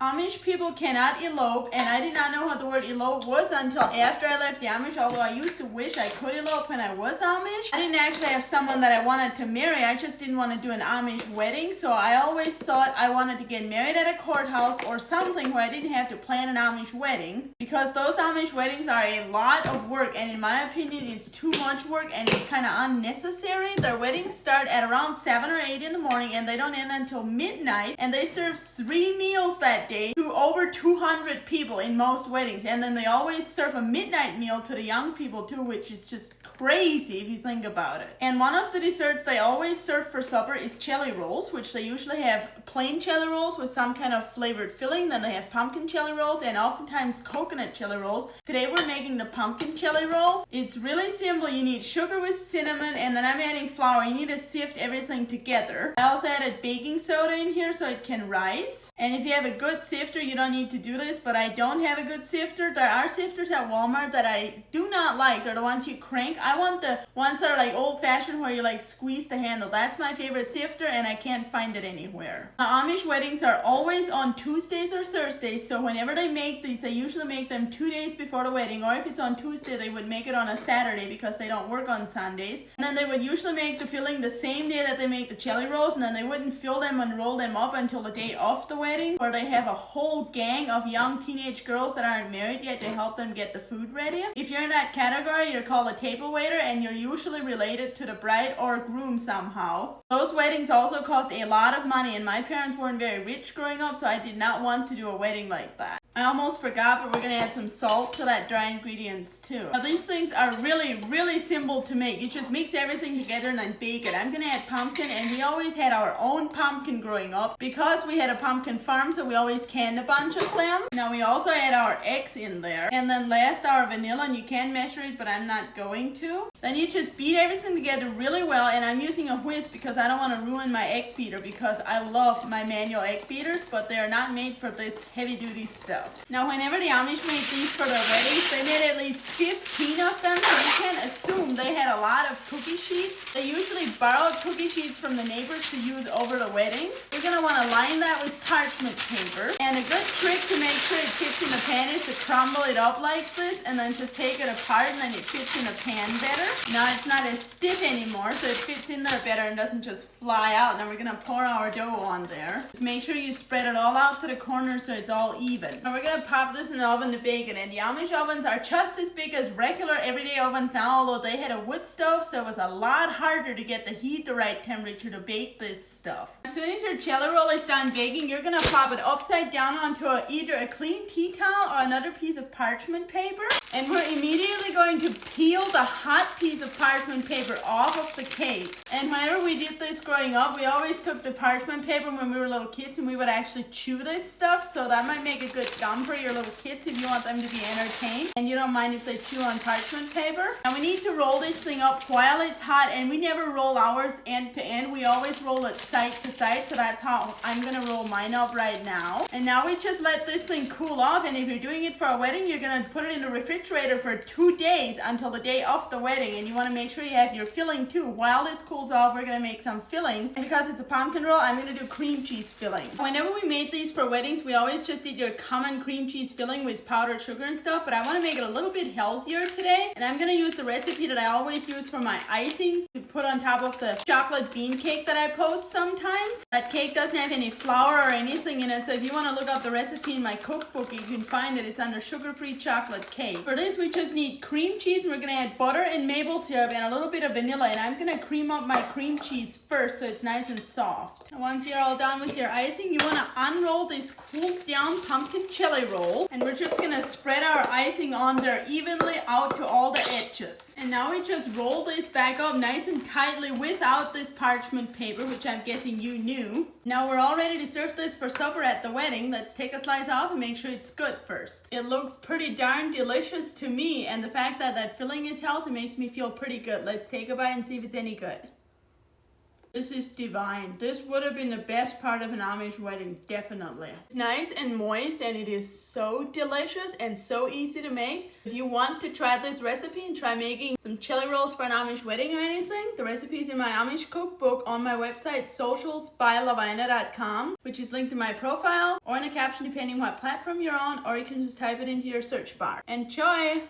Amish people cannot elope, and I did not know what the word elope was until after I left the Amish, although I used to wish I could elope when I was Amish. I didn't actually have someone that I wanted to marry, I just didn't want to do an Amish wedding, so I always thought I wanted to get married at a courthouse or something where I didn't have to plan an Amish wedding, because those Amish weddings are a lot of work, and in my opinion, it's too much work and it's kind of unnecessary. Their weddings start at around 7 or 8 in the morning, and they don't end until midnight, and they serve 3 meals that day to over 200 people in most weddings, and then they always serve a midnight meal to the young people too, which is just crazy if you think about it. And one of the desserts they always serve for supper is jelly rolls, which they usually have plain jelly rolls with some kind of flavored filling. Then they have pumpkin jelly rolls and oftentimes coconut jelly rolls. Today we're making the pumpkin jelly roll. It's really simple. You need sugar with cinnamon, and then I'm adding flour. You need to sift everything together. I also added baking soda in here so it can rise. And if you have a good sifter, you don't need to do this, but I don't have a good sifter. There are sifters at Walmart that I do not like. They're the ones you crank. I want the ones that are like old-fashioned where you like squeeze the handle. That's my favorite sifter, and I can't find it anywhere. Amish weddings are always on Tuesdays or Thursdays, so whenever they make these, they usually make them 2 days before the wedding, or if it's on Tuesday, they would make it on a Saturday because they don't work on Sundays. And then they would usually make the filling the same day that they make the jelly rolls, and then they wouldn't fill them and roll them up until the day of the wedding, where they have a whole gang of young teenage girls that aren't married yet to help them get the food ready. If you're in that category, you're called a table waiter, and you're usually related to the bride or groom somehow. Those weddings also cost a lot of money, and my parents weren't very rich growing up, so I did not want to do a wedding like that. I almost forgot, but we're going to add some salt to that dry ingredients too. Now these things are really simple to make. You just mix everything together and then bake it. I'm going to add pumpkin, and we always had our own pumpkin growing up because we had a pumpkin farm, so we always canned a bunch of them. Now we also add our eggs in there, and then last our vanilla, and you can measure it, but I'm not going to. Then you just beat everything together really well, and I'm using a whisk because I don't want to ruin my egg beater, because I love my manual egg beaters, but they are not made for this heavy duty stuff. Now whenever the Amish made these for their weddings, they made at least 15 of them, so you can assume they had a lot of cookie sheets. They usually borrowed cookie sheets from the neighbors to use over the wedding. You're going to want to line that with parchment paper, and a good trick to make sure it fits in the pan is to crumble it up like this and then just take it apart, and then it fits in the pan better. Now it's not as stiff anymore, so it fits in there better and doesn't just fly out. Now we're going to pour our dough on there. Just make sure you spread it all out to the corners so it's all even. Now we're going to pop this in the oven to bake it, and the Amish ovens are just as big as regular everyday ovens now, although they had a wood stove, so it was a lot harder to get the heat the right temperature to bake this stuff. As soon as your jelly roll is done baking, you're going to pop it upside down onto either a clean tea towel or another piece of parchment paper, and we're immediately going to peel the hot piece of parchment paper off of the cake. And whenever we did this growing up, we always took the parchment paper when we were little kids and we would actually chew this stuff, so that might make a good gum for your little kids if you want them to be entertained and you don't mind if they chew on parchment paper. And we need to roll this thing up while it's hot, and we never roll ours end to end. We always roll it side to side, so that's how I'm going to roll mine up right now. And now we just let this thing cool off, and if you're doing it for a wedding, you're going to put it in the refrigerator for 2 days until the day of the wedding, and you want to make sure you have your filling too. While this cools off, we're going to make some filling, and because it's a pumpkin roll, I'm going to do cream cheese filling. Whenever we made these for weddings, we always just did your common cream cheese filling with powdered sugar and stuff, but I want to make it a little bit healthier today, and I'm going to use the recipe that I always use for my icing to put on top of the chocolate bean cake that I post sometimes. That cake doesn't have any flour or anything in it, so if you want to look up the recipe in my cookbook, you can find it. It's under sugar-free chocolate cake. For this, we just need cream cheese, and we're going to add butter and maple syrup and a little bit of vanilla, and I'm going to cream up my cream cheese first so it's nice and soft. And once you're all done with your icing, you want to unroll this cooled down pumpkin jelly roll, and we're just going to spread our icing on there evenly out to all the edges. And now we just roll this back up nice and tightly without this parchment paper, which I'm guessing you knew. Now we're all ready to serve this for supper at the wedding. Let's take a slice off and make sure it's good first. It looks pretty darn delicious to me, and the fact that that filling is healthy makes me feel pretty good. Let's take a bite and see if it's any good. This is divine. This would have been the best part of an Amish wedding, definitely. It's nice and moist and it is so delicious and so easy to make. If you want to try this recipe and try making some chili rolls for an Amish wedding or anything, the recipe is in my Amish cookbook on my website socialsbylavina.com, which is linked in my profile or in the caption depending what platform you're on, or you can just type it into your search bar. Enjoy!